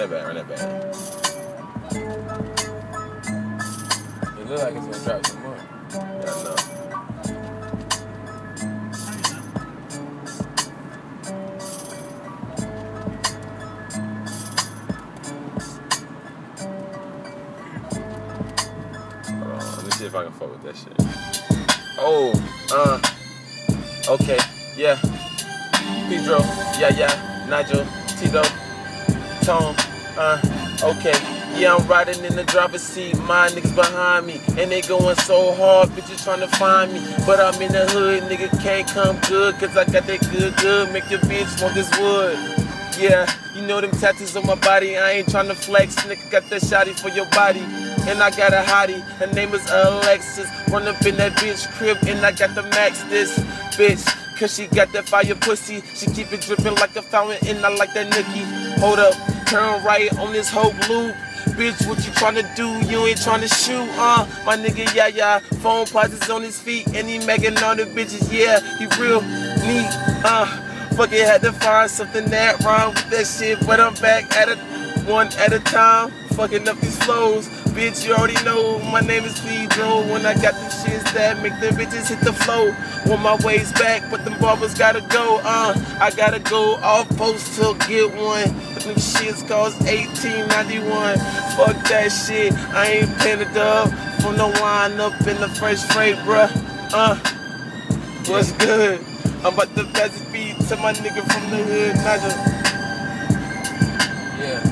that back, run that back. It look like it's gonna drop some more. Yeah, I know. Hold on, let me see if I can fuck with that shit. Oh, okay, yeah. Pedro, yeah, Nigel, Tito, Tone, okay. Yeah, I'm riding in the driver's seat, my niggas behind me, and they going so hard, bitches trying to find me. But I'm in the hood, nigga can't come good, cause I got that good, make your bitch want this wood. Yeah, you know them tattoos on my body, I ain't trying to flex, nigga got that shotty for your body. And I got a hottie, her name is Alexis, run up in that bitch crib, and I got the max this bitch. Cause she got that fire pussy, she keep it dripping like a fountain, and I like that nookie. Hold up, turn right on this whole loop. Bitch, what you tryna do? You ain't tryna shoot, my nigga, yeah. Phone pauses on his feet, and he making all the bitches, yeah. He real neat, fucking had to find something that rhyme with that shit, but I'm back at it one at a time, fucking up these flows. Bitch, you already know my name is Pedro. When I got them shits that make them bitches hit the flow. Want my ways back, but them barbers gotta go. I gotta go off post to get one. But them shits cost $18.91. Fuck that shit, I ain't paying the dub from the wine up in the fresh freight, bruh. What's good? I'm about to pass this beat to my nigga from the hood, Nigel. Yeah.